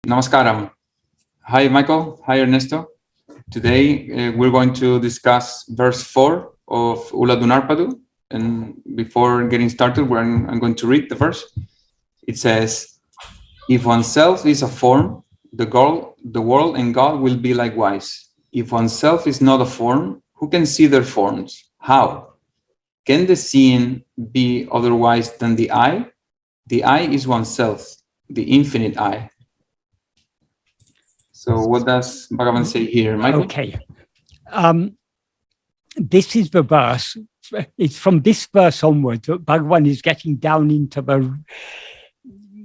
Namaskaram. Hi, Michael. Hi, Ernesto. Today, we're going to discuss verse 4 of Uڵḷadu Nāṛpadu. And before getting started, I'm going to read the verse. It says, if oneself is a form, the world and God will be likewise. If oneself is not a form, who can see their forms? How? Can the seeing be otherwise than the eye? The eye is oneself, the infinite eye. So what does Bhagavan say here, Michael? Okay. This is the verse. It's from this verse onwards that Bhagavan is getting down into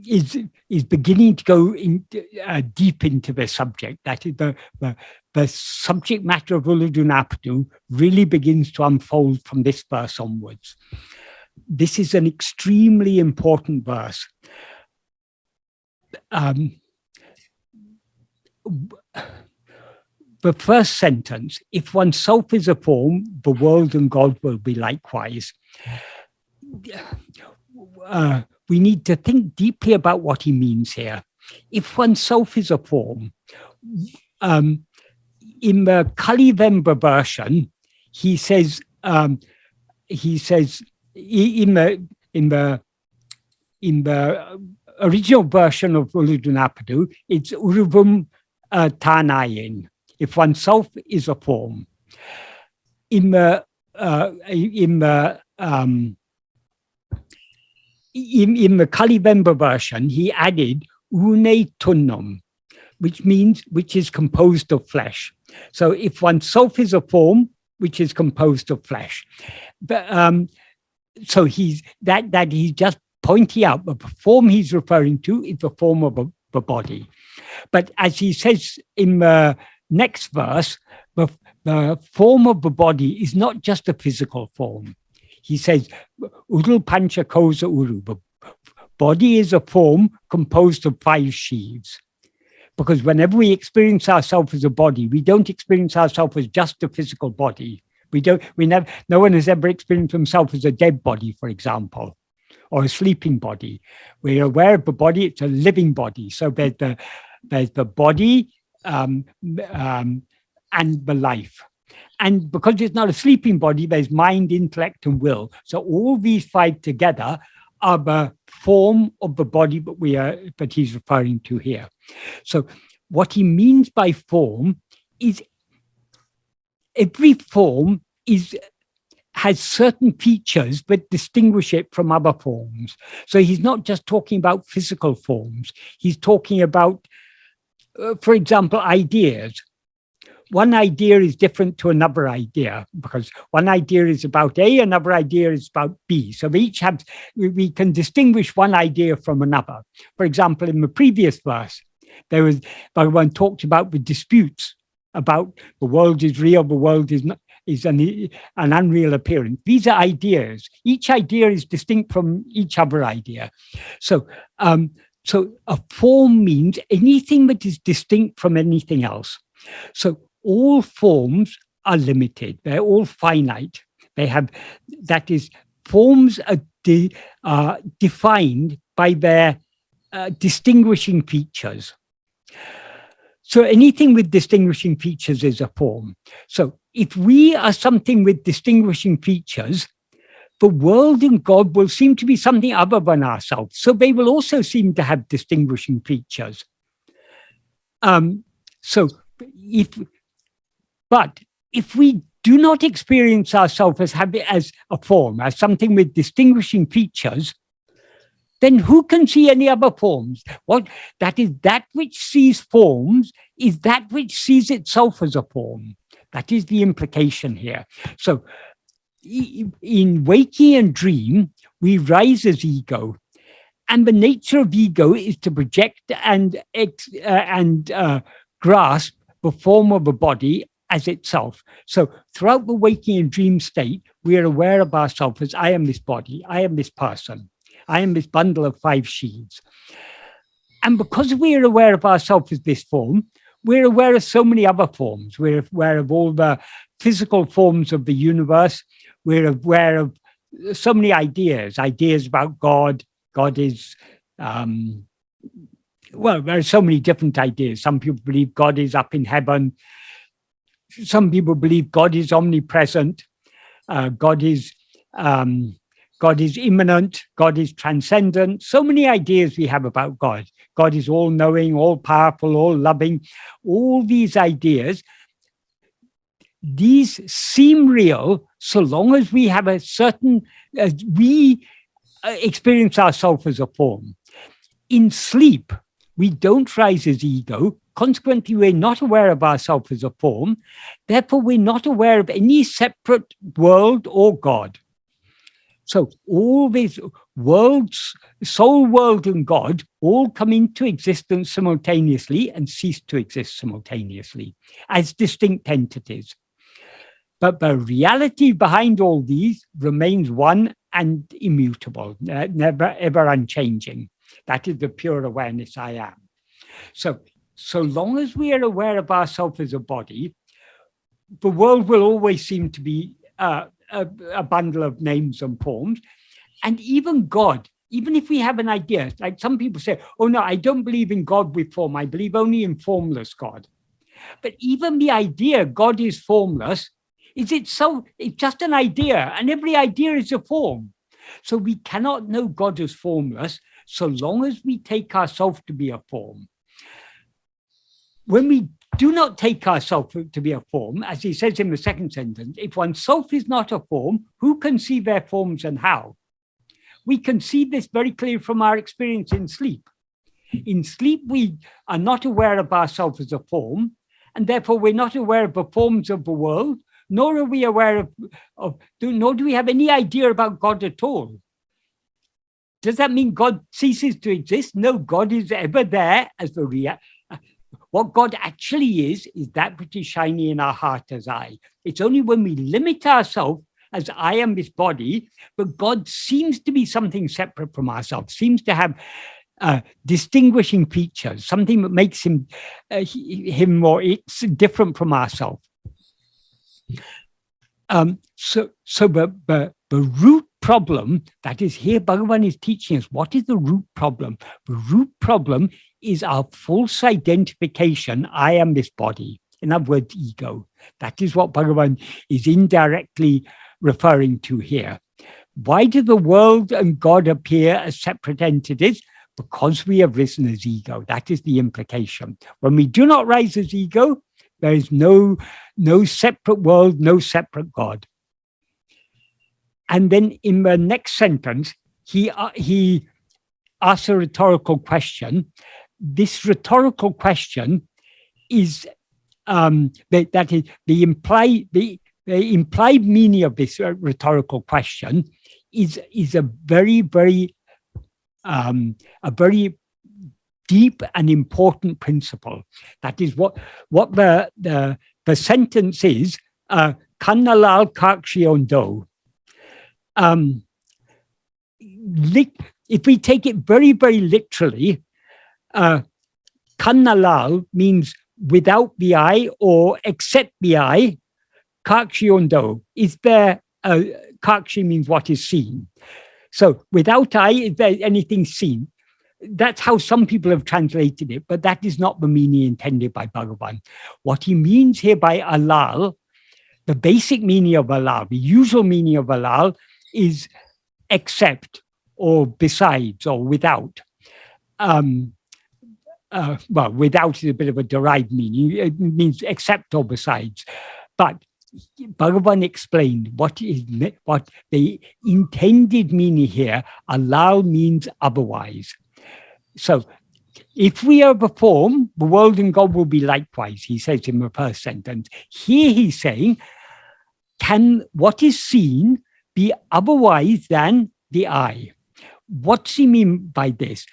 is beginning to go deep into the subject. That is the subject matter of Uڵḷadu Nāṛpadu really begins to unfold from this verse onwards. This is an extremely important verse. The first sentence, if oneself is a form, the world and God will be likewise. We need to think deeply about what he means here. If oneself is a form, in the Kalivemba version, he says in the original version of Uڵḷadu Nāṛpadu, it's uruvam āyiṉ. If oneself is a form. In the Kalivemba version, he added uṇei, which is composed of flesh. So if oneself is a form, which is composed of flesh. So he's just pointing out the form he's referring to is the form of the body. But as he says in the next verse, the form of the body is not just a physical form. He says, Udal pancha kosa uru. The body is a form composed of 5 sheaths. Because whenever we experience ourselves as a body, we don't experience ourselves as just a physical body. No one has ever experienced himself as a dead body, for example, or a sleeping body. We're aware of the body, it's a living body. So there's the body and the life. And because it's not a sleeping body, there's mind, intellect, and will. So all these 5 together are the form of the body that he's referring to here. So what he means by form is every form has certain features that distinguish it from other forms. So he's not just talking about physical forms. He's talking about, for example, ideas. One idea is different to another idea because one idea is about A, another idea is about B. So we can distinguish one idea from another. For example, in the previous verse, Bhagavan talked about the disputes about the world is real, the world is not, is an unreal appearance. These are ideas. Each idea is distinct from each other idea. So a form means anything that is distinct from anything else. So all forms are limited. They're all finite. Forms are defined by their distinguishing features. So anything with distinguishing features is a form. So if we are something with distinguishing features, the world and God will seem to be something other than ourselves. So they will also seem to have distinguishing features. But if we do not experience ourselves as a form, as something with distinguishing features, then who can see any other forms? That which sees forms is that which sees itself as a form. That is the implication here. So in waking and dream, we rise as ego. And the nature of ego is to project and grasp the form of a body as itself. So throughout the waking and dream state, we are aware of ourselves as I am this body, I am this person, I am this bundle of 5 sheaths. And because we are aware of ourselves as this form, we're aware of so many other forms. We're aware of all the physical forms of the universe. We're aware of so many ideas about God. God is well, there are so many different ideas. Some people believe God is up in heaven. Some people believe God is omnipresent. God is immanent. God is transcendent. So many ideas we have about God. God is all-knowing, all-powerful, all-loving. All these ideas, these seem real so long as we have a certain, we experience ourselves as a form. In sleep, we don't rise as ego. Consequently, we're not aware of ourselves as a form. Therefore, we're not aware of any separate world or God. So all these worlds, soul world and God, all come into existence simultaneously and cease to exist simultaneously as distinct entities. But the reality behind all these remains one and immutable, never ever unchanging. That is the pure awareness I am. So long as we are aware of ourselves as a body, the world will always seem to be a bundle of names and forms. And even God, even if we have an idea, like some people say, oh no, I don't believe in God with form, I believe only in formless God. But even the idea God is formless, it's just an idea, and every idea is a form. So we cannot know God as formless so long as we take ourselves to be a form. When we do not take ourselves to be a form, as he says in the second sentence, if oneself is not a form, who can see their forms and how? We can see this very clearly from our experience in sleep. In sleep, we are not aware of ourselves as a form, and therefore we're not aware of the forms of the world, nor are we aware nor do we have any idea about God at all. Does that mean God ceases to exist? No, God is ever there as the reality. What God actually is that which is shiny in our heart as I. It's only when we limit ourselves as I am this body, but God seems to be something separate from ourselves, seems to have distinguishing features, something that makes him or it's different from ourselves. So the root problem, that is here Bhagavan is teaching us, what is the root problem? The root problem is our false identification, I am this body. In other words, ego. That is what Bhagavan is indirectly referring to here. Why do the world and God appear as separate entities? Because we have risen as ego. That is the implication. When we do not rise as ego, there is no separate world, no separate God. And then in the next sentence, he asks a rhetorical question. This rhetorical question is that is the implied meaning of this rhetorical question is a very deep and important principle. That is what the sentence is. kaṇṇalāl kāṭciyuṇḍō. If we take it very literally, kaṇṇalāl means without the I or except the I. Kāṭciyuṇḍō is there. Kāṭci means what is seen. So without I, is there anything seen? That's how some people have translated it, but that is not the meaning intended by Bhagavan. What he means here by alal, the basic meaning of alal, the usual meaning of alal is except or besides or without. Well, without is a bit of a derived meaning. It means except or besides. But Bhagavan explained what the intended meaning here. Alal means otherwise. So if we are the form, the world and God will be likewise, he says in the first sentence. Here he's saying, can what is seen be otherwise than the I? What's he mean by this?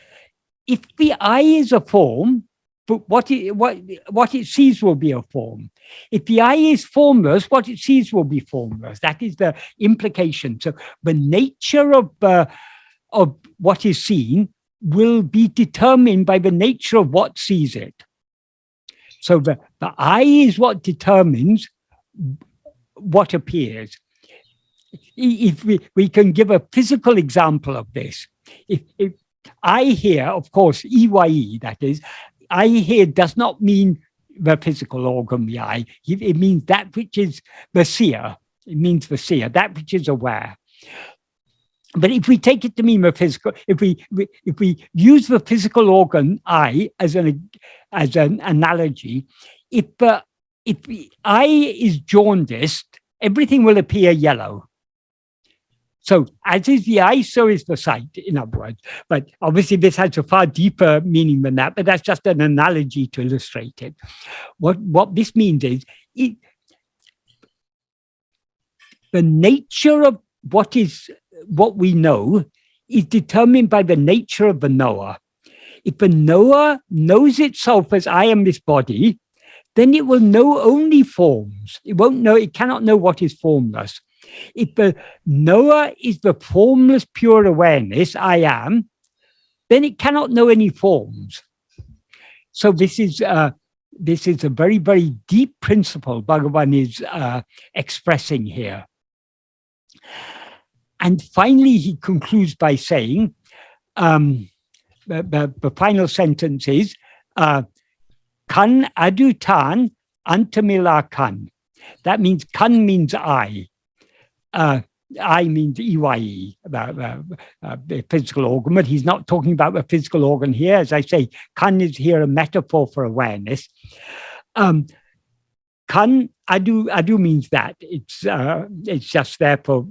If the I is a form, but what it sees will be a form. If the I is formless, what it sees will be formless. That is the implication. So the nature of what is seen will be determined by the nature of what sees it. So the I is what determines what appears. If we can give a physical example of this, if I here, of course, ēyi, that is, I here does not mean the physical organ, the eye. It means that which is the seer. It means the seer, that which is aware. But if we take it to mean the physical, if we use the physical organ eye as an analogy, if the eye is jaundiced, everything will appear yellow. So as is the eye, so is the sight, in other words. But obviously this has a far deeper meaning than that, but that's just an analogy to illustrate it. What this means is the nature of what we know is determined by the nature of the knower. If the knower knows itself as I am this body, then it will know only forms. It cannot know what is formless. If the knower is the formless pure awareness, I am, then it cannot know any forms. So this is a very, very deep principle Bhagavan is expressing here. And finally, he concludes by saying, the final sentence is, kaṇṇadutā antam-ilā. That means kan means I. I means ēyi, the physical organ, but he's not talking about the physical organ here. As I say, kan is here a metaphor for awareness. Adu means that. It's just there for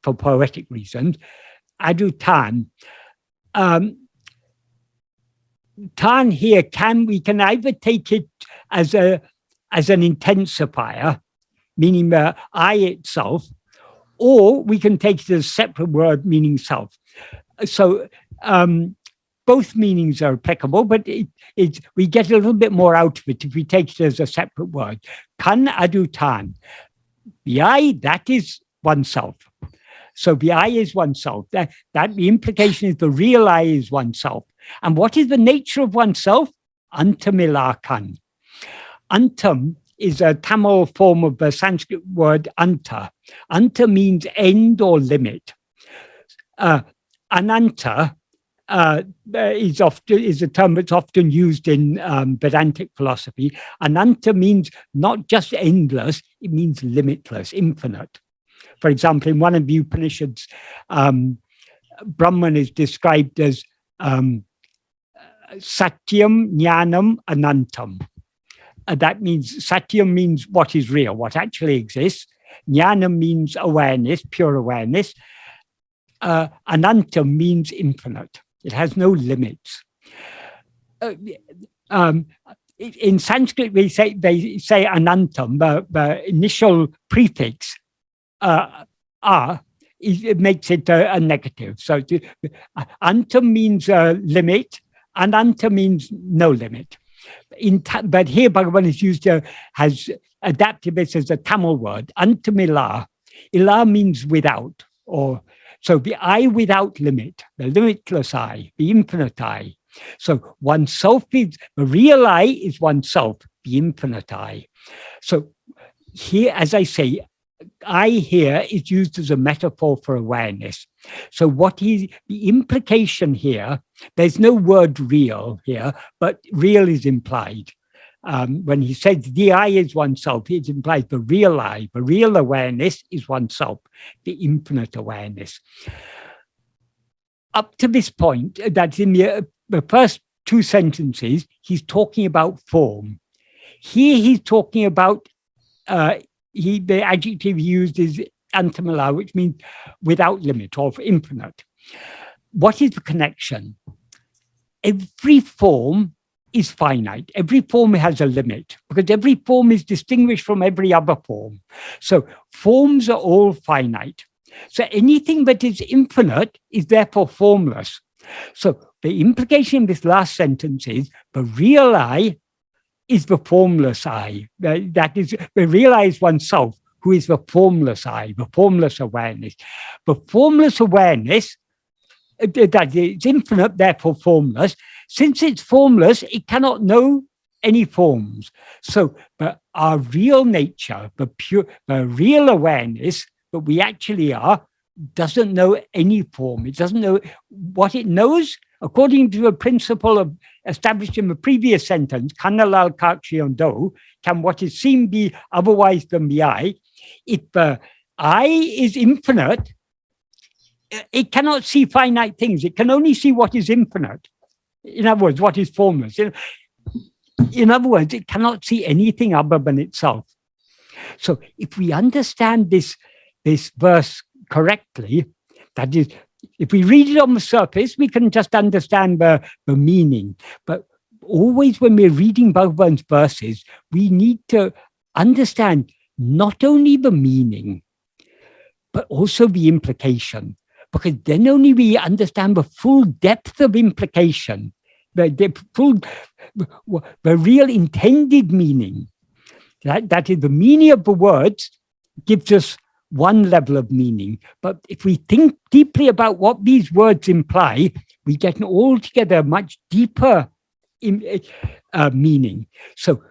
poetic reasons. Adutā. Tan here we can either take it as an intensifier, meaning the I itself, or we can take it as a separate word meaning self. So both meanings are applicable, but we get a little bit more out of it if we take it as a separate word. Kaṇṇadutā. The I, that is oneself. So the I is oneself. That the implication is the real I is oneself. And what is the nature of oneself? Antam-ilā. Antam is a Tamil form of the Sanskrit word anta. Anta means end or limit. Ananta is a term that's often used in Vedantic philosophy. Ananta means not just endless, it means limitless, infinite. For example, in one of the Upanishads, Brahman is described as satyam, jnanam, anantam. That means satyam means what is real, what actually exists. Jnanam means awareness, pure awareness. Anantam means infinite. It has no limits. In Sanskrit, they say anantam, the initial prefix it makes it a negative. So antam means limit, ananta means no limit. But here Bhagavan has adapted this as a Tamil word, antam-ilā. Ilā means without, so the I without limit, the limitless I, the infinite I. So oneself is, the real I is oneself, the infinite I. So here, as I say, I here is used as a metaphor for awareness. So the implication here, there's no word real here, but real is implied. When he says the I is oneself, it implies the real I, the real awareness is oneself, the infinite awareness. Up to this point, that's in the first two sentences, he's talking about form. Here he's talking about, the adjective used is antam-ilā, which means without limit or infinite. What is the connection? Every form is finite. Every form has a limit because every form is distinguished from every other form. So forms are all finite. So anything that is infinite is therefore formless. So the implication in this last sentence is the real I is the formless I. That is, the real I is oneself, who is the formless I, the formless awareness. The formless awareness, that is infinite, therefore formless. Since it's formless, it cannot know any forms. So our real nature, the real awareness that we actually are, doesn't know any form. It doesn't know what it knows. according to the principle of established in the previous sentence, kaṇṇalāṭ kāṭciyuṇḍō, can what is seen be otherwise than the eye? If the eye is infinite, it cannot see finite things. It can only see what is infinite. In other words, what is formless. In other words, it cannot see anything other than itself. So if we understand this verse correctly, that is, if we read it on the surface, we can just understand the meaning. But always when we're reading Bhagavan's verses, we need to understand not only the meaning, but also the implication. Because then only we understand the full depth of implication, the real intended meaning. That is, the meaning of the words gives us one level of meaning. But if we think deeply about what these words imply, we get an altogether much deeper meaning. So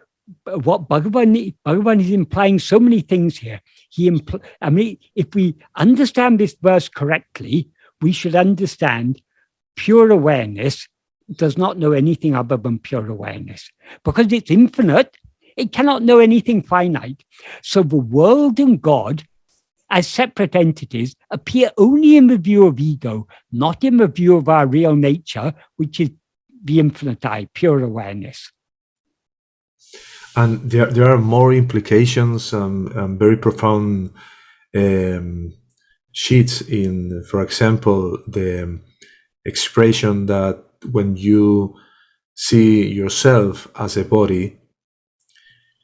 what Bhagavan is implying so many things here. If we understand this verse correctly, we should understand pure awareness does not know anything other than pure awareness. Because it's infinite, it cannot know anything finite. So the world and God, as separate entities, appear only in the view of ego, not in the view of our real nature, which is the infinite I, pure awareness. And there are more implications, very profound sheets in, for example, the expression that when you see yourself as a body,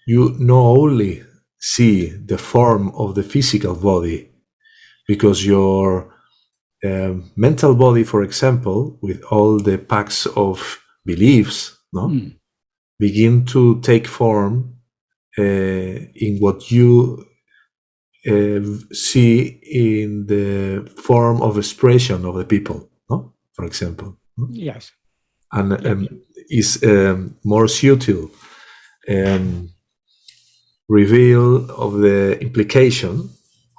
you not only see the form of the physical body, because your mental body, for example, with all the packs of beliefs, begin to take form in what you see in the form of expression of the people, for example. Yes. And is more subtle reveal of the implication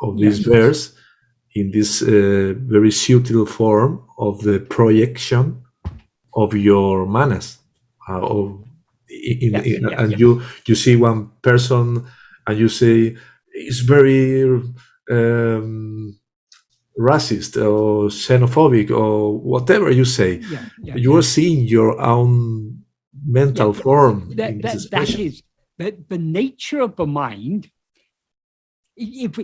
of this verse in this very subtle form of the projection of your manas. And you see one person and you say it's very racist or xenophobic or whatever you say. You are seeing your own mental form in this expression. That is the nature of the mind. If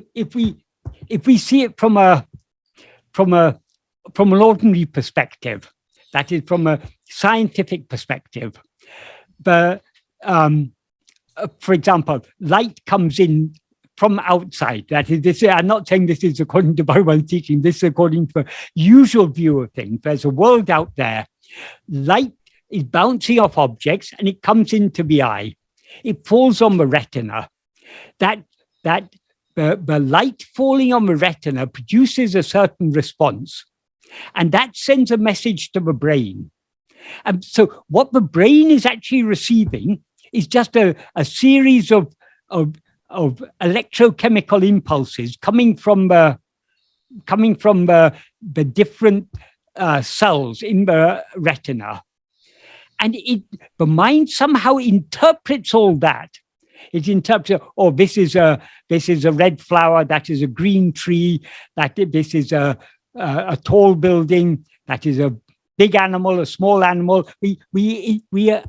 we see it from an ordinary perspective, that is from a scientific perspective, for example, light comes in from outside. That is, I'm not saying this is according to Bhagavan's teaching. This is according to the usual view of things. There's a world out there. Light is bouncing off objects, and it comes into the eye. It falls on the retina. The light falling on the retina produces a certain response, and that sends a message to the brain. And so what the brain is actually receiving is just a series of electrochemical impulses coming from the different cells in the retina. And the mind somehow interprets all that. It interprets, oh, this is a red flower, that is a green tree, this is a tall building, that is a big animal, a small animal. We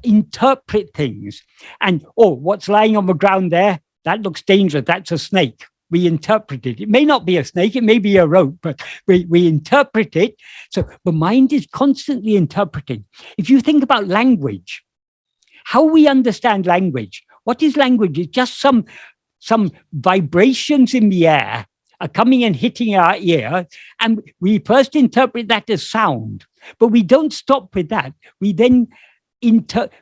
interpret things. And, oh, what's lying on the ground there? That looks dangerous. That's a snake. We interpret it. It may not be a snake, it may be a rope, but we interpret it. So the mind is constantly interpreting. If you think about language, how we understand language, what is language? It's just some vibrations in the air are coming and hitting our ear, and we first interpret that as sound. But we don't stop with that. We then interpret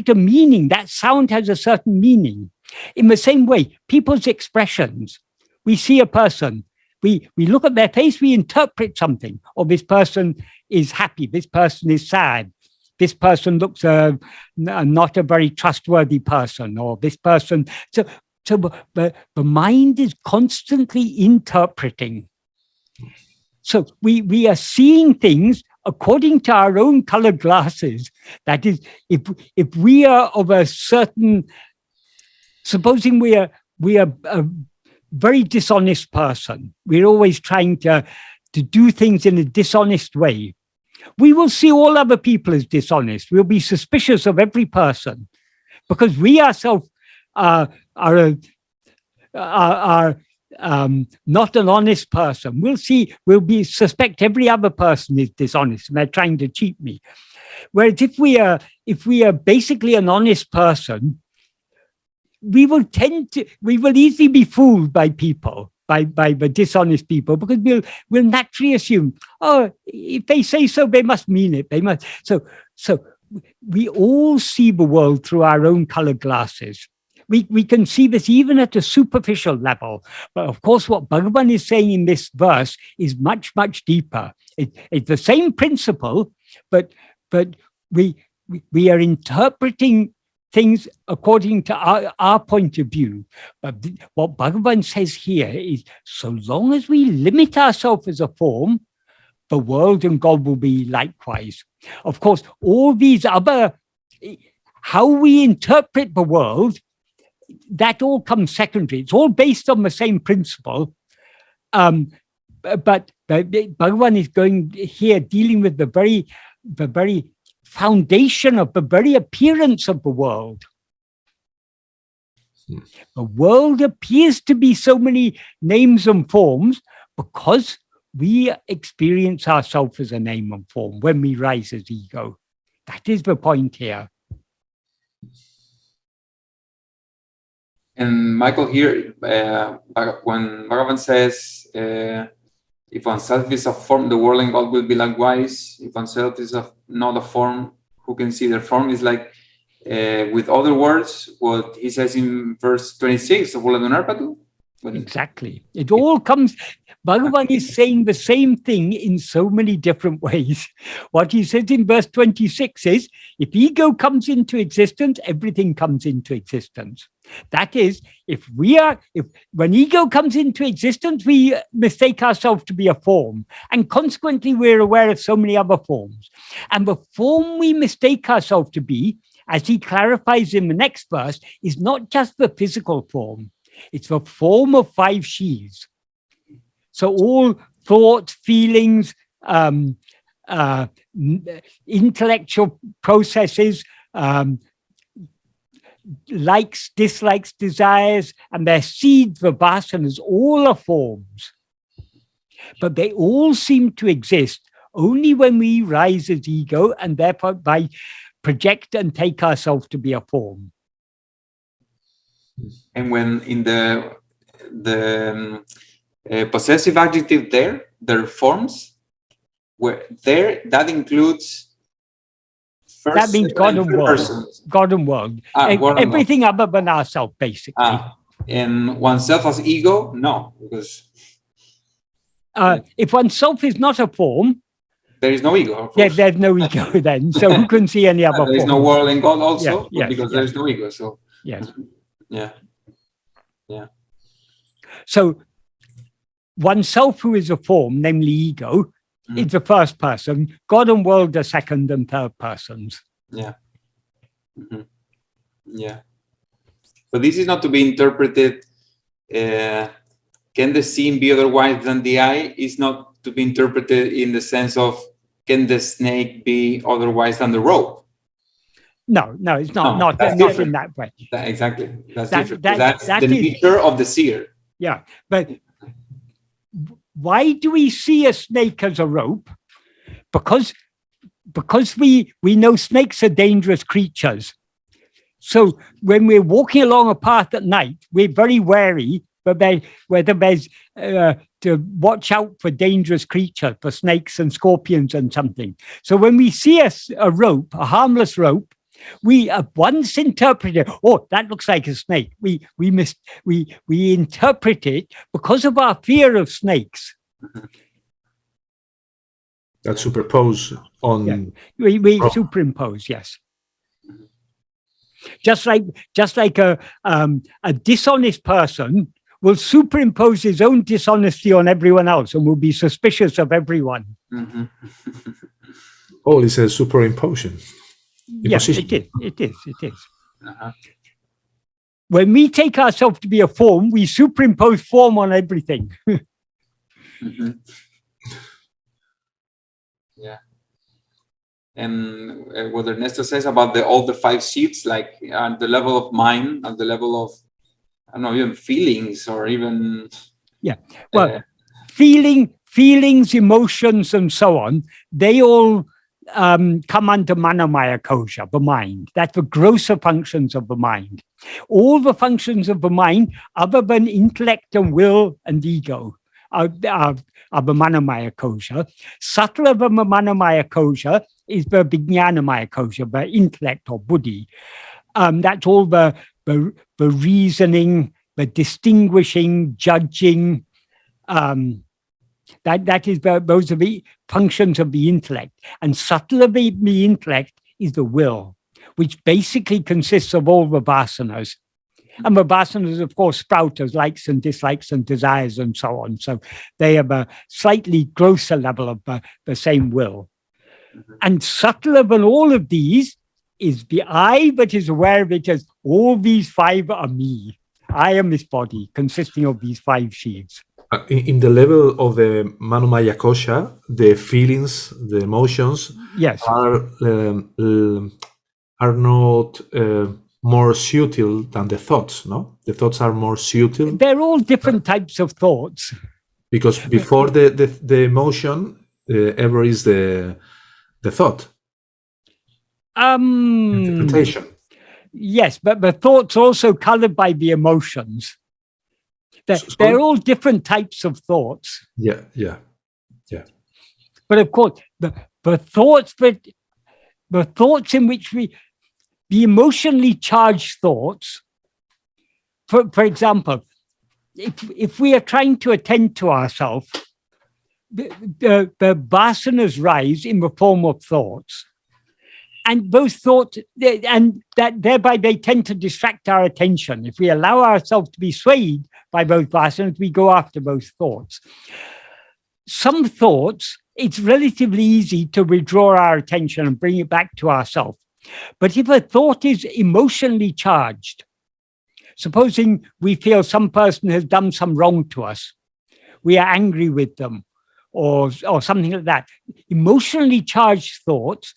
a meaning. That sound has a certain meaning. In the same way, people's expressions. We see a person, we look at their face, we interpret something. Or this person is happy, this person is sad, this person looks not a very trustworthy person, or this person. So the mind is constantly interpreting. So we are seeing things according to our own colored glasses, that is, if we are of a certain, supposing we are a very dishonest person, we're always trying to do things in a dishonest way, we will see all other people as dishonest. We'll be suspicious of every person because we ourselves are not an honest person. We'll suspect every other person is dishonest and they're trying to cheat me. Whereas if we are basically an honest person, we will easily be fooled by people, by the dishonest people, because we'll naturally assume, oh, if they say so, they must mean it. They must. So we all see the world through our own colored glasses. We can see this even at a superficial level. But of course, what Bhagavan is saying in this verse is much, much deeper. It's the same principle, but we are interpreting things according to our point of view. But what Bhagavan says here is, so long as we limit ourselves as a form, the world and God will be likewise. Of course, all these other, how we interpret the world, that all comes secondary. It's all based on the same principle. But Bhagavan is going here dealing with the very foundation of the very appearance of the world. The world appears to be so many names and forms because we experience ourselves as a name and form when we rise as ego. That is the point here. And Michael, here, when Bhagavan says, if oneself is a form, the world and God will be likewise. If oneself is not a form, who can see their form? Is like, with other words, what he says in verse 26 of Uḷḷadu Nāṛpadu. Exactly. It all comes, Bhagavan is saying the same thing in so many different ways. What he says in verse 26 is, if ego comes into existence, everything comes into existence. That is, when ego comes into existence, we mistake ourselves to be a form, and consequently we're aware of so many other forms. And the form we mistake ourselves to be, as he clarifies in the next verse, is not just the physical form. It's the form of 5 sheaths. So all thoughts, feelings, intellectual processes, likes, dislikes, desires, and their seeds, the vasanas, all are forms. But they all seem to exist only when we rise as ego and therefore by project and take ourselves to be a form. And when in the possessive adjective their forms, that includes first, that means God and world. Persons. God and world. God Everything and other than ourselves, basically. And oneself as ego, no, because if oneself is not a form, there is no ego. There's no ego then. So who can see any other form? There is no world in God also, because there is no ego. So yes. Yeah. So oneself who is a form, namely ego, is the first person. God and world are second and third persons. Yeah. Yeah. But this is not to be interpreted. Can the scene be otherwise than the eye? Is not to be interpreted in the sense of can the snake be otherwise than the rope? No, it's not. Not in that way. Exactly. That's different. That's the nature of the seer. Yeah, but why do we see a snake as a rope? Because we know snakes are dangerous creatures. So when we're walking along a path at night, we're very wary whether there's to watch out for dangerous creatures, for snakes and scorpions and something. So when we see a rope, a harmless rope, we at once interpret it. Oh, that looks like a snake. We interpret it because of our fear of snakes. That superimpose on. Yeah. We superimpose, yes. Just like a dishonest person will superimpose his own dishonesty on everyone else and will be suspicious of everyone. all is a superimposition. Yes, it is. It is. It is. Uh-huh. When we take ourselves to be a form, we superimpose form on everything. Mm-hmm. Yeah. And what Ernesto says about all the five sheets, like at the level of mind, at the level of, I don't know, even feelings or even... Yeah. Well, feelings, emotions, and so on, they all come under manomaya kosha, the mind. That's the grosser functions of the mind. All the functions of the mind, other than intellect and will and ego, are the manomaya kosha. Subtler than the manomaya kosha is the vijnanamaya kosha, the intellect or buddhi. That's all the reasoning, the distinguishing, judging. That is those are the functions of the intellect. And subtler than the intellect is the will, which basically consists of all the vasanas. And the vasanas, of course, sprout as likes and dislikes and desires and so on. So they have a slightly grosser level of the same will. And subtler than all of these is the I that is aware of it as all these five are me. I am this body consisting of these five sheaths. In the level of the manomaya kosha, the feelings, the emotions, yes, are not more subtle than the thoughts. No, the thoughts are more subtle. They're all different types of thoughts. Because before the emotion, ever is the thought. Interpretation. Yes, but the thoughts also colored by the emotions. They're all different types of thoughts. Yeah. But of course, the thoughts in which the emotionally charged thoughts, for example, if we are trying to attend to ourselves, the vasanas rise in the form of thoughts. And those thoughts, and that thereby they tend to distract our attention. If we allow ourselves to be swayed by those vasanas, we go after those thoughts. Some thoughts, it's relatively easy to withdraw our attention and bring it back to ourselves. But if a thought is emotionally charged, supposing we feel some person has done some wrong to us, we are angry with them, or something like that. Emotionally charged thoughts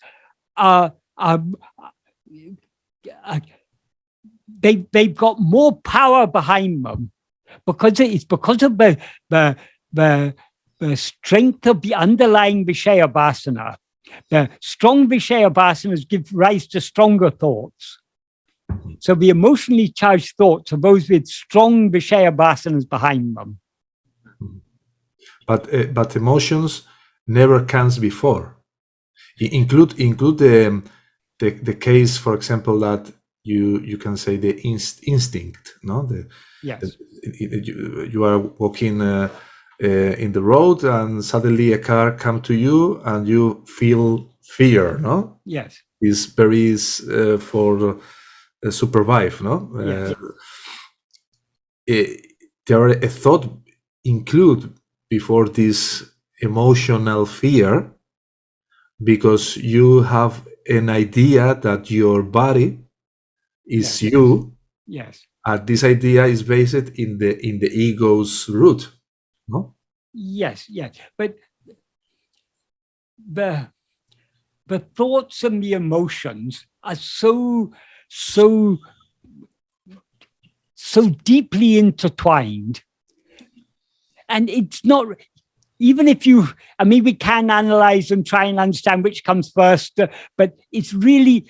they've got more power behind them because it's because of the strength of the underlying Vishaya Vasana. The strong Vishaya Vasanas give rise to stronger thoughts. So the emotionally charged thoughts are those with strong Vishaya Vasanas behind them. But emotions never comes before. Include the case, for example, that you can say the instinct, no? Yes. You are walking in the road and suddenly a car comes to you and you feel fear, no? Yes. It's very for survive, no? Yes. There are a thought include before this emotional fear, because you have an idea that your body is you. Yes. And this idea is based in the ego's root, no? Yes. But the thoughts and the emotions are so deeply intertwined. And it's not, even if we can analyze and try and understand which comes first, but it's really,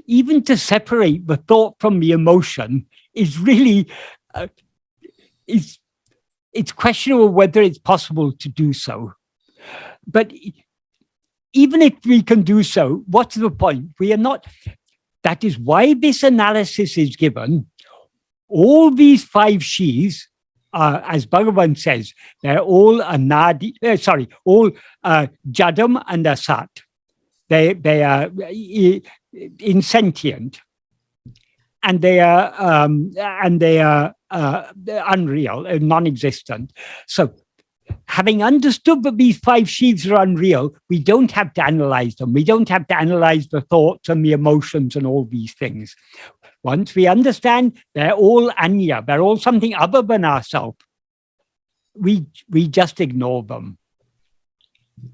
even to separate the thought from the emotion is really, it's questionable whether it's possible to do so. But even if we can do so, what's the point? We are not, that is why this analysis is given. All these five sheaths, as Bhagavan says, they're all all jadam and asat. They are insentient, and they are unreal, non-existent. So having understood that these 5 sheaths are unreal, we don't have to analyze them. We don't have to analyze the thoughts and the emotions and all these things. Once we understand they're all anya, they're all something other than ourselves, we just ignore them.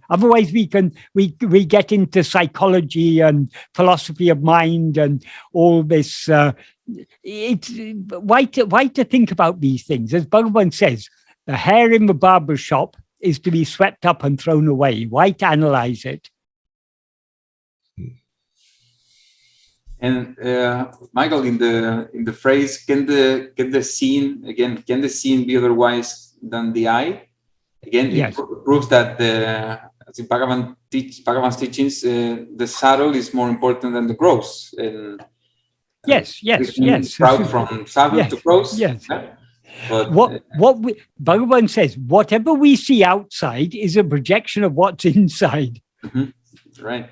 Otherwise, we get into psychology and philosophy of mind and all this. It's why to think about these things? As Bhagavan says, the hair in the barber shop is to be swept up and thrown away. Why to analyze it? And Michael, in the phrase, can the seen be otherwise than the eye? Again, yes. It proves that as in Bhagavan's teachings, the subtle is more important than the gross. And yes. Sprout from subtle to gross. Yes. Yeah? But, Bhagavan says, whatever we see outside is a projection of what's inside. Mm-hmm. Right.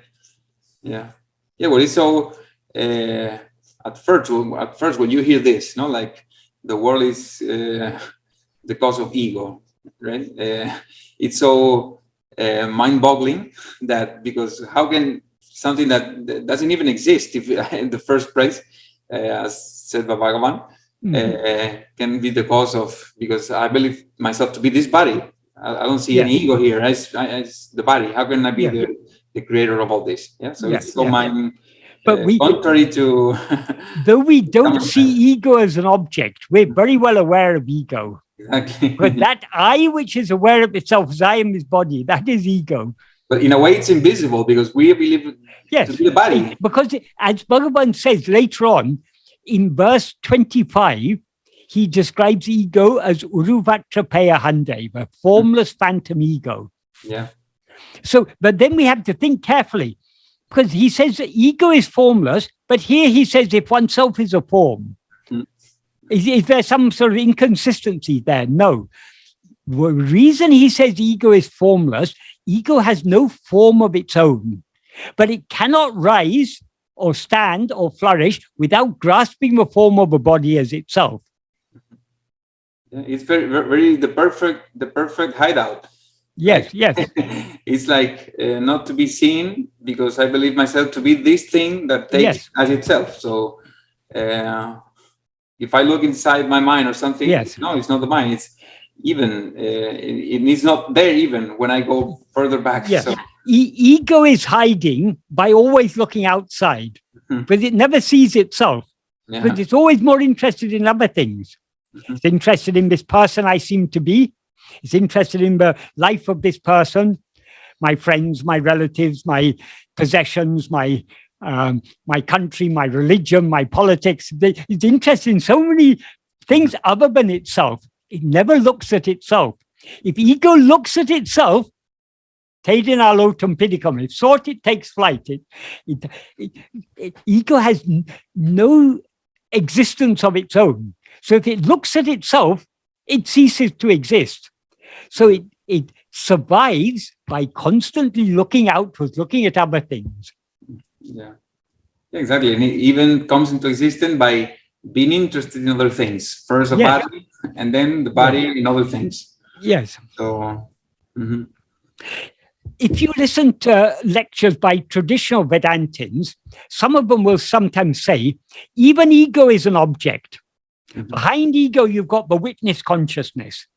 Yeah. Yeah. Well, it's so. At first, when you hear this, like the world is the cause of ego, right? It's so mind-boggling that, because how can something that doesn't even exist if in the first place, as said by Bhagavan, can be the cause of, because I believe myself to be this body. I don't see any ego here. It's the body. How can I be the creator of all this? Yeah. So it's so mind. But contrary to though we don't see ego as an object, we're very well aware of ego. Exactly. But that I which is aware of itself as I am this body, that is ego. But in a way it's invisible, because we believe to be the body. Because as Bhagavan says later on, in verse 25, he describes ego as uruvattai, the formless phantom ego. Yeah. So, but then we have to think carefully, because he says that ego is formless, but here he says if oneself is a form. Is there some sort of inconsistency there? No. The reason he says ego is formless, ego has no form of its own, but it cannot rise or stand or flourish without grasping the form of a body as itself. It's very, very the perfect hideout. Yes. It's like not to be seen, because I believe myself to be this thing that takes as itself. So if I look inside my mind or something, no, it's not the mind. It's even it is not there even when I go further back. Yes. So. Ego is hiding by always looking outside, but it never sees itself. But it's always more interested in other things. It's interested in this person I seem to be. It's interested in the life of this person, my friends, my relatives, my possessions, my country, my religion, my politics. It's interested in so many things other than itself. It never looks at itself. If ego looks at itself, if thought it takes flight, ego has no existence of its own. So if it looks at itself, it ceases to exist. So it survives by constantly looking outwards, looking at other things. Yeah, exactly. And it even comes into existence by being interested in other things. First the body, and then the body in other things. Yes. So, if you listen to lectures by traditional Vedantins, some of them will sometimes say, even ego is an object. Behind ego, you've got the witness consciousness.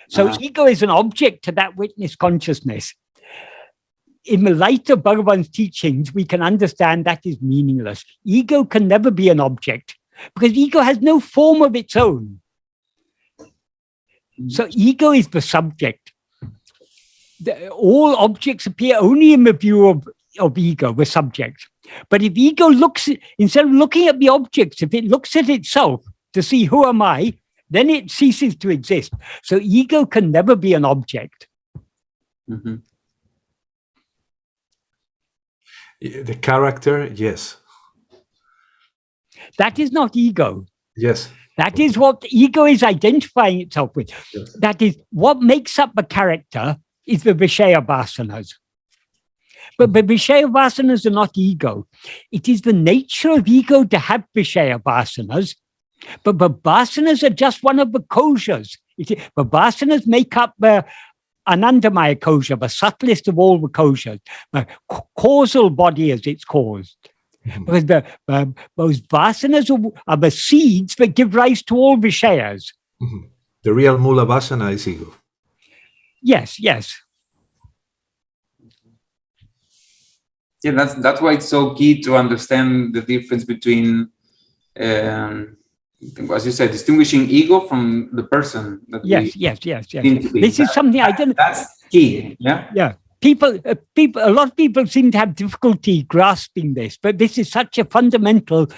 So ego is an object to that witness consciousness. In the light of Bhagavan's teachings, we can understand that is meaningless. Ego can never be an object, because ego has no form of its own. So ego is the subject. All objects appear only in the view of ego, the subject. But if ego looks, instead of looking at the objects, if it looks at itself to see who am I, then it ceases to exist. So ego can never be an object. The character, yes. That is not ego. Yes. That is what ego is identifying itself with. Yes. That is what makes up the character is the Vishaya Vasanas. But the Vishaya Vasanas are not ego. It is the nature of ego to have Vishaya Vasanas, but the Vasanas are just one of the koshas. The Vasanas make up the anandamaya kosha, the subtlest of all the koshas, the causal body as it's caused. Because those vasanas are the seeds that give rise to all vishayas. The real mula vasana is ego. Yes, yes. Yeah, that's why it's so key to understand the difference between, as you said, distinguishing ego from the person. Yes. This is something I don't. That's key. Yeah. Yeah. People. A lot of people seem to have difficulty grasping this, but this is such a fundamental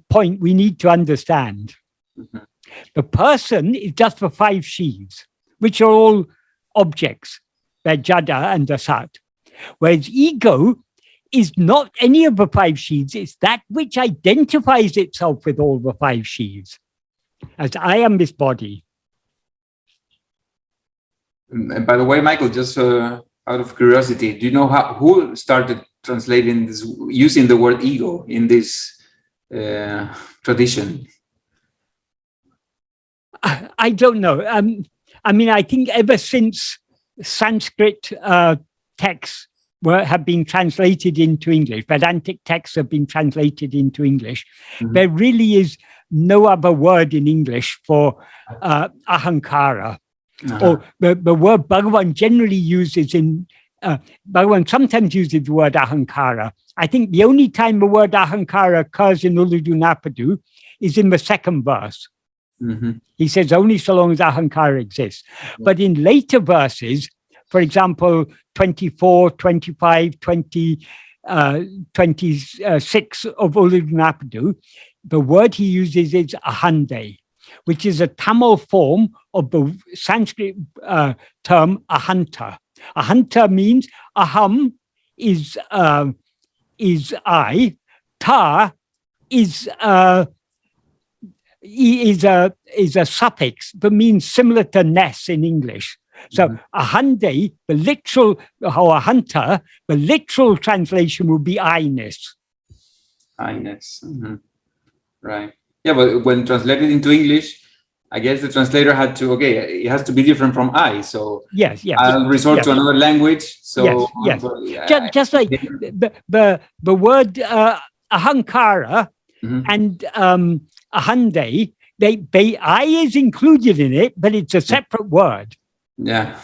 point we need to understand. The person is just the five sheaves, which are all objects, the jada and the sat. Whereas ego is not any of the five sheaves, it's that which identifies itself with all the five sheaves, as I am this body. And by the way, Michael, just out of curiosity, do you know who started translating this, using the word ego in this tradition? I don't know. I mean, I think ever since Sanskrit texts have been translated into English, Vedantic texts have been translated into English, there really is no other word in English for ahankara. Or the word Bhagavan generally uses in, Bhagavan sometimes uses the word ahankara. I think the only time the word ahankara occurs in Uڵḷadu Nāṛpadu is in the second verse. He says only so long as ahankara exists. But in later verses, for example, 24, 25, 26 of Uڵḷadu Nāṛpadu, the word he uses is ahande, which is a Tamil form of the Sanskrit term ahanta. Ahanta means aham is I, ta is a suffix that means similar to ness in English. So ahande, the literal, or ahanta, the literal translation would be I-ness. I-ness. Right. Yeah, but when translated into English, I guess the translator had to, it has to be different from I. So yes. I'll resort to another language. So yes. Just like the word ahankara and ahande, I is included in it, but it's a separate word. Yeah.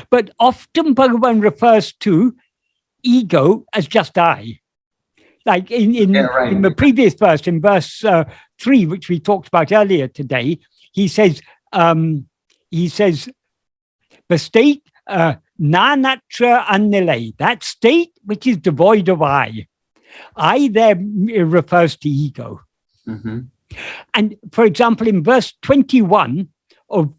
But often Bhagavan refers to ego as just I. Like in the previous verse, in verse 3, which we talked about earlier today, he says the state ṇānaṭṛa aṇņilā, that state which is devoid of I. I there refers to ego. And for example, in verse 21 of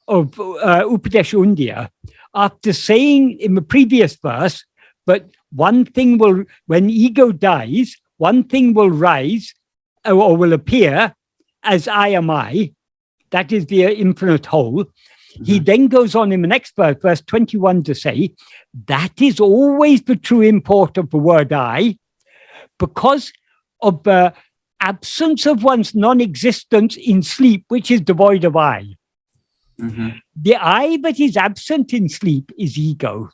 Upadesha, after saying in the previous verse, but one thing will, when ego dies, one thing will rise or will appear as I am I, that is the infinite whole. He then goes on in the next verse, verse 21, to say, that is always the true import of the word I, because of the absence of one's non-existence in sleep, which is devoid of I. The I that is absent in sleep is ego.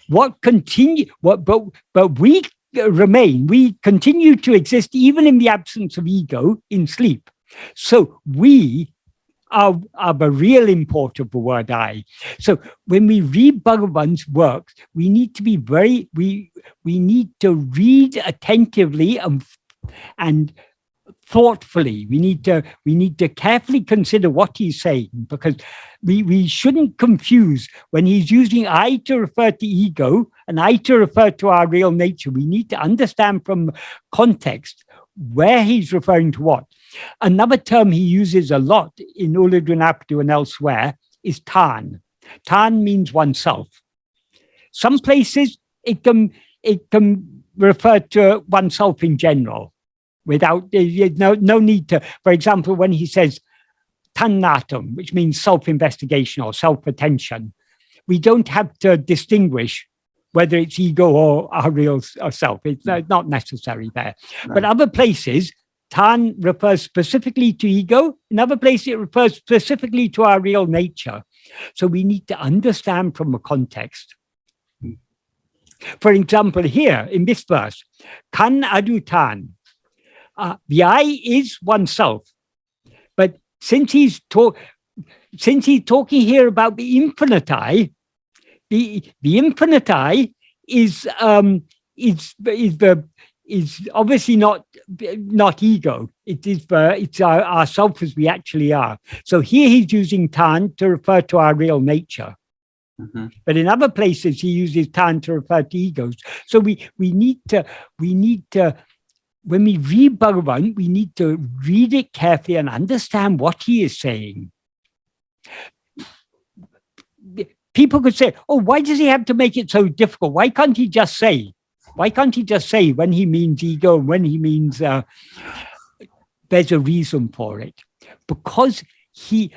But we remain, we continue to exist even in the absence of ego in sleep. So we are the real import of the word I. So when we read Bhagavan's works, we need to be we need to read attentively and thoughtfully. We need to carefully consider what he's saying, because we shouldn't confuse when he's using I to refer to ego and I to refer to our real nature. We need to understand from context where he's referring to what. Another term he uses a lot in Uڵḷadu Nāṛpadu and elsewhere is tān. Tān means oneself. Some places it can refer to oneself in general, without no need to. For example, when he says tannatam, which means self-investigation or self-attention, we don't have to distinguish whether it's ego or our real self. It's not necessary there. Right. But other places, tan refers specifically to ego. In other places, it refers specifically to our real nature. So we need to understand from a context. For example, here in this verse, kaṇṇadutā, the I is oneself. But since he's talking here about the infinite I, the infinite I is obviously not ego. It's our self as we actually are. So here he's using tan to refer to our real nature. Mm-hmm. But in other places he uses tan to refer to egos. So we need to when we read Bhagavan, we need to read it carefully and understand what he is saying. People could say, oh, why does he have to make it so difficult? Why can't he just say? Why can't he just say when he means ego and when he means there's a reason for it? Because it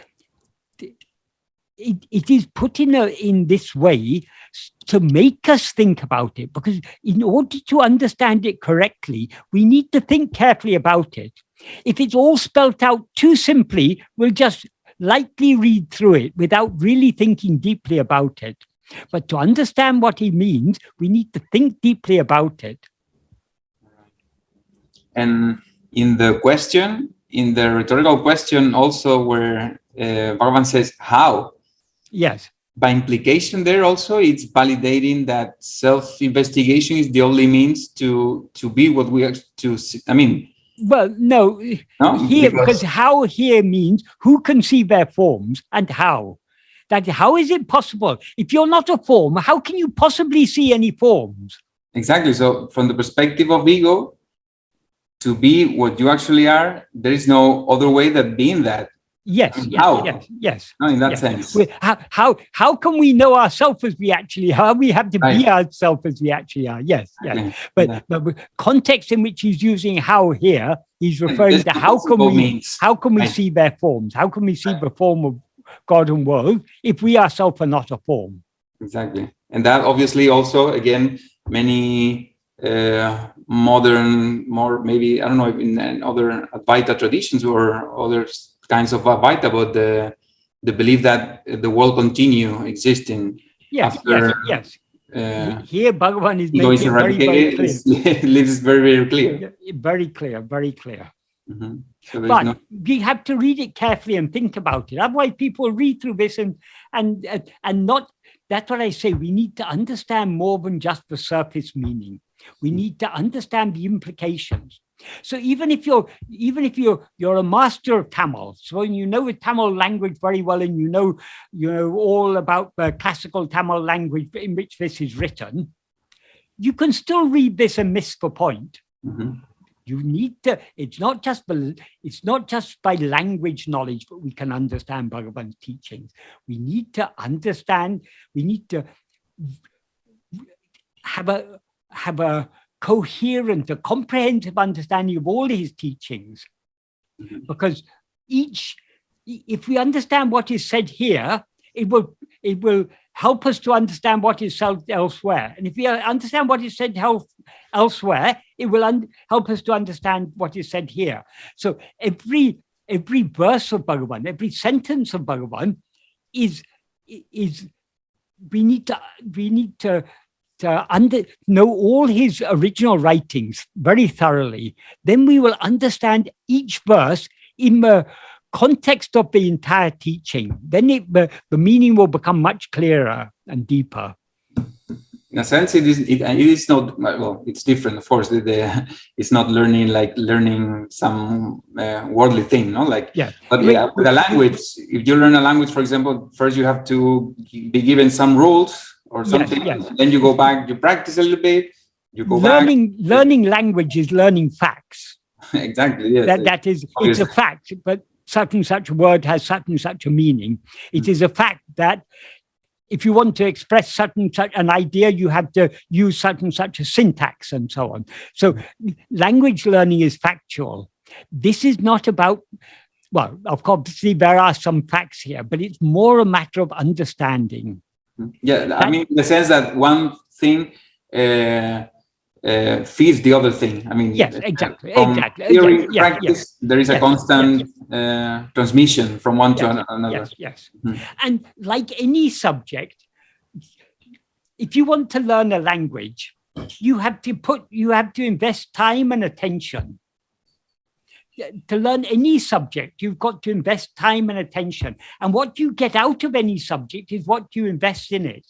is put in this way to make us think about it. Because in order to understand it correctly, we need to think carefully about it. If it's all spelt out too simply, we'll just lightly read through it without really thinking deeply about it. But to understand what he means, we need to think deeply about it. And in the rhetorical question also where Bhagavan says, how? Yes. By implication there also, it's validating that self-investigation is the only means to be what we are to see. I mean, well, no, here, because how here means who can see their forms and how. That how is it possible? If you're not a form, how can you possibly see any forms? Exactly. So from the perspective of ego, to be what you actually are, there is no other way than being that. Yes, I mean, yes, how? yes. No, in that sense. How can we know ourselves as we actually are? We have to be ourselves as we actually are. Yes, yes. Okay. But context in which he's using how here, he's referring to how can we see their forms? How can we see the form of God and world if we ourselves are not a form? Exactly. And that obviously also, again, many modern, more maybe, I don't know, in other Advaita traditions or other kinds of Advaita, but the belief that the world continue existing after. Yes. Here Bhagavan is ego making it very, very clear. Lives very, very clear. Very clear, very clear. Mm-hmm. So but we have to read it carefully and think about it. Otherwise, people read through this and not. That's what I say. We need to understand more than just the surface meaning. We need to understand the implications. So even if you're a master of Tamil, so you know the Tamil language very well, and you know all about the classical Tamil language in which this is written, you can still read this and miss the point. Mm-hmm. You need to. It's not just by language knowledge that we can understand Bhagavan's teachings. We need to understand. We need to have a coherent, a comprehensive understanding of all his teachings, because if we understand what is said here, it will help us to understand what is said elsewhere. And if we understand what is said elsewhere, it will help us to understand what is said here. So every verse of Bhagavan, every sentence of Bhagavan is we need to know all his original writings very thoroughly. Then we will understand each verse in the context of the entire teaching. Then the meaning will become much clearer and deeper. In a sense, it is not, well, it's different, of course. It's not learning some worldly thing, no? But with a language, if you learn a language, for example, first you have to be given some rules or something. Yes. Then you go back, you practice a little bit, you go back. Learning language is learning facts. Exactly, yes. That is, it's a fact, but such and such a word has such and such a meaning. It is a fact that if you want to express such and such an idea, you have to use such and such a syntax and so on. So language learning is factual. This is not about, well, of course, there are some facts here, but it's more a matter of understanding. Yeah, I mean, in the sense that one thing feeds the other thing. I mean, yes, exactly, from exactly. theory, Yes, practice, there is a yes, constant transmission from one to another. Yes, yes. And like any subject, if you want to learn a language, you have to invest time and attention. To learn any subject, you've got to invest time and attention. And what you get out of any subject is what you invest in it.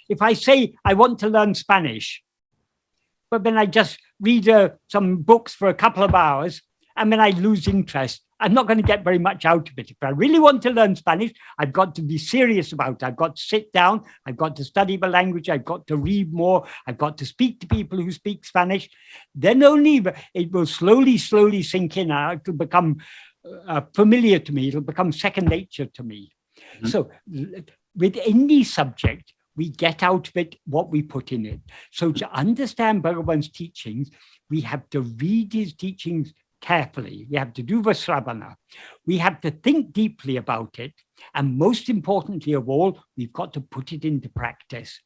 If I say I want to learn Spanish, but then I just read some books for a couple of hours and then I lose interest, I'm not going to get very much out of it. If I really want to learn Spanish, I've got to be serious about it. I've got to sit down. I've got to study the language. I've got to read more. I've got to speak to people who speak Spanish. Then only it will slowly sink in. It will become familiar to me. It'll become second nature to me. Mm-hmm. So with any subject, we get out of it what we put in it. So to understand Bhagavan's teachings, we have to read his teachings carefully. We have to do Vasravana. We have to think deeply about it. And most importantly of all, we've got to put it into practice.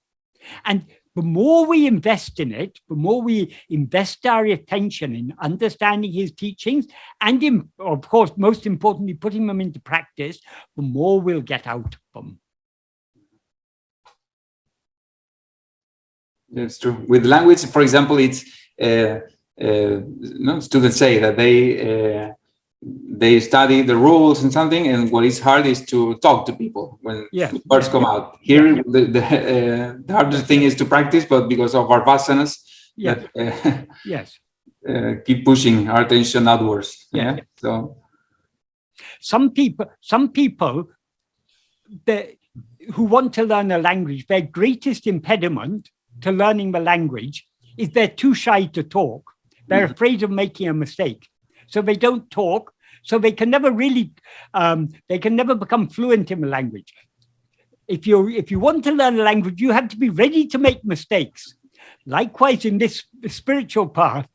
And the more we invest in it, the more we invest our attention in understanding his teachings, and of course, most importantly, putting them into practice, the more we'll get out of them. That's true. With language, for example, it's students say that they study the rules and something, and what is hard is to talk to people when words come out. Here, the hardest thing is to practice, but because of our vasanas, keep pushing our attention outwards. So some people who want to learn a language, their greatest impediment to learning the language is they're too shy to talk. They're afraid of making a mistake. So they don't talk. So they can never really, they can never become fluent in the language. If you want to learn a language, you have to be ready to make mistakes. Likewise, in this spiritual path,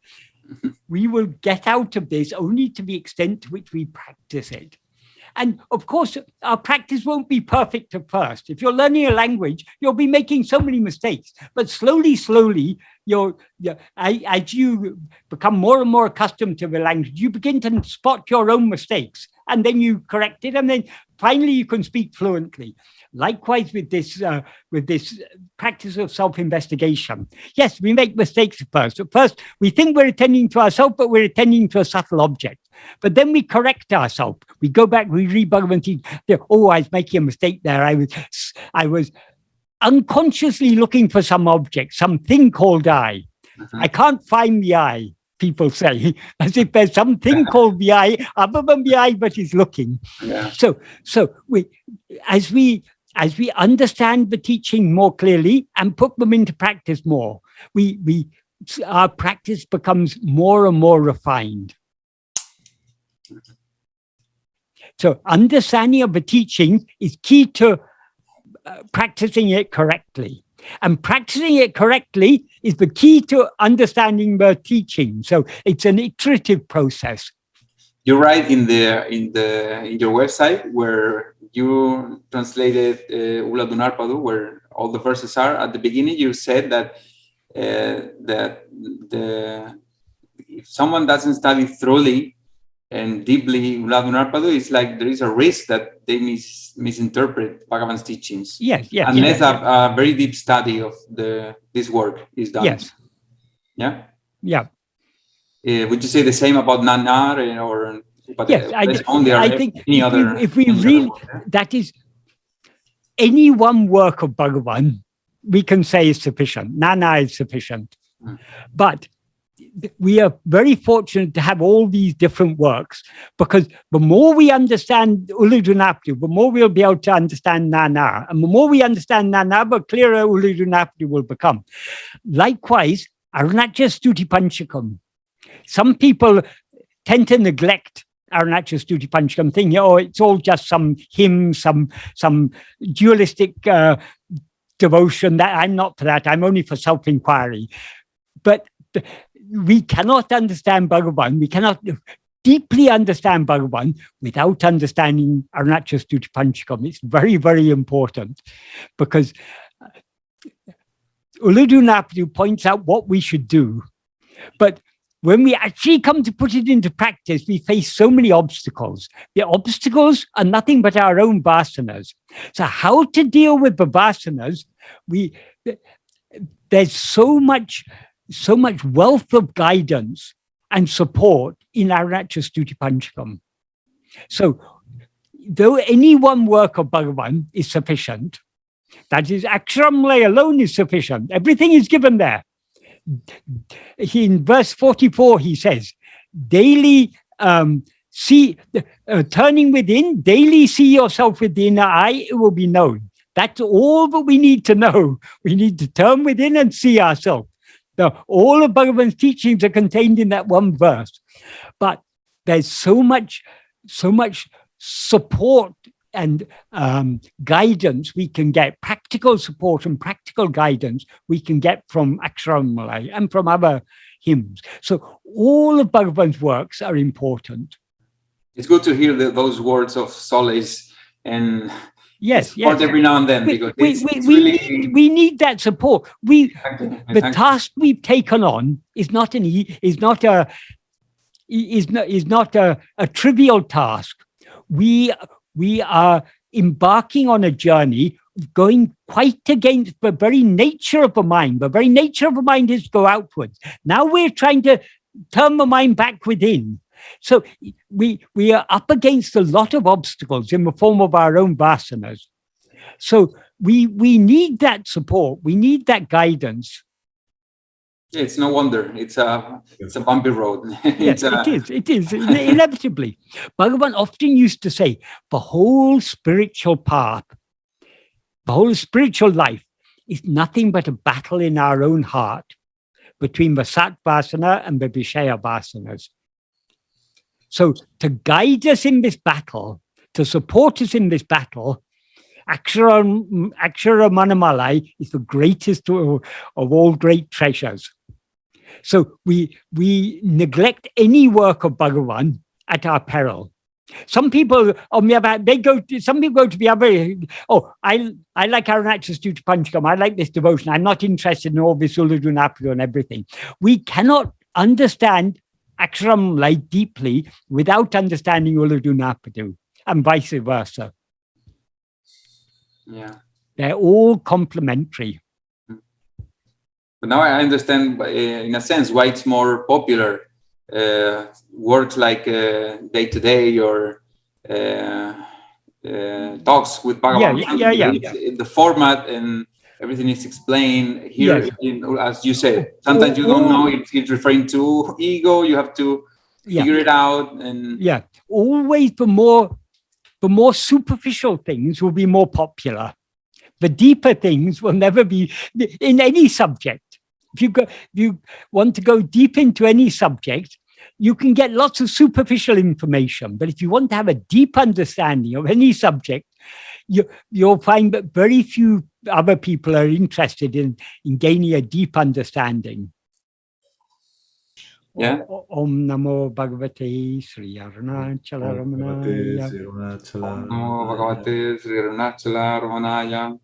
we will get out of this only to the extent to which we practice it. And of course, our practice won't be perfect at first. If you're learning a language, you'll be making so many mistakes. But slowly, as you become more and more accustomed to the language, you begin to spot your own mistakes, and then you correct it, and then finally you can speak fluently. Likewise with this practice of self-investigation. Yes, we make mistakes at first. At first, we think we're attending to ourselves, but we're attending to a subtle object. But then we correct ourselves. We go back, we read Bhagavan Sri Ramana. Oh, I was making a mistake there. I was unconsciously looking for some object, something called I. I can't find the I, people say, as if there's something called the I, other than the I, but is looking. Yeah. So as we understand the teaching more clearly and put them into practice more, our practice becomes more and more refined. So understanding of the teaching is key to practicing it correctly. And practicing it correctly is the key to understanding the teaching. So it's an iterative process. You write in your website where you translated Uڵḷadu Nāṛpadu, where all the verses are. At the beginning, you said that if someone doesn't study thoroughly and deeply Uڵḷadu Nāṛpadu, it's like there is a risk that they misinterpret Bhagavan's teachings. Yes. Unless a very deep study of this work is done. Yes. Yeah. Yeah. Would you say the same about ṇaṇḍṟē or? Yes, I think if we read, that is, any one work of Bhagavan, we can say is sufficient. ṇaṇḍṟē is sufficient. But we are very fortunate to have all these different works, because the more we understand Uڵḷadu Nāṛpadu, the more we'll be able to understand ṇaṇḍṟē. And the more we understand ṇaṇḍṟē, the clearer Uڵḷadu Nāṛpadu will become. Likewise, Arunachala Stuti Panchakam. Some people tend to neglect Arunachala Stuti Panchakam, thinking, oh, it's all just some hymn, some dualistic devotion. That I'm not for that. I'm only for self-inquiry. But we cannot understand Bhagavan. We cannot deeply understand Bhagavan without understanding Arunachala Stuti Panchakam. It's very, very important, because Uڵḷadu Nāṛpadu points out what we should do. But when we actually come to put it into practice, we face so many obstacles. The obstacles are nothing but our own vasanas. So how to deal with the vasanas? There's so much wealth of guidance and support in Arunachala Panchakam. So though any one work of Bhagavan is sufficient, that is, Aksharam alone is sufficient. Everything is given there. In verse 44, he says, daily turning within, daily see yourself with the inner eye, it will be known. That's all that we need to know. We need to turn within and see ourselves. All of Bhagavan's teachings are contained in that one verse. But there's so much support and guidance we can get, practical support and practical guidance we can get from Aksharam and from other hymns. So all of Bhagavan's works are important. It's good to hear those words of solace and support every now and then, because we need that support. The task we've taken on is not a trivial task. We are embarking on a journey going quite against the very nature of the mind. The very nature of the mind is to go outwards. Now we're trying to turn the mind back within. So we are up against a lot of obstacles in the form of our own vasanas. So we need that support. We need that guidance. Yeah, it's no wonder. It's a bumpy road. Yes, it is inevitably. Bhagavan often used to say, the whole spiritual path, the whole spiritual life is nothing but a battle in our own heart between the Sat Vasana and the Vishaya Vasanas. So to guide us in this battle, to support us in this battle, Akshara Manamalai is the greatest of all great treasures. So we neglect any work of Bhagavan at our peril. Some people, on the other hand, some people go to the other, I like Arunachala Panchakam, I like this devotion, I'm not interested in all this Uڵḷadu Nāṛpadu and everything. We cannot understand Aksharam deeply without understanding Uڵḷadu Nāṛpadu, and vice versa. Yeah. They're all complementary. But now I understand, in a sense, why it's more popular. Works like Day to Day or talks with Bhagavan. The format and everything is explained here. As you said, sometimes you don't know if it's referring to ego. You have to figure it out. And always the more superficial things will be more popular. The deeper things will never be in any subject. If you want to go deep into any subject, you can get lots of superficial information. But if you want to have a deep understanding of any subject, you'll find that very few other people are interested in gaining a deep understanding. Yeah. Om Namo Bhagavate Sri Ramana. Om Namo Bhagavate Sri Ramana.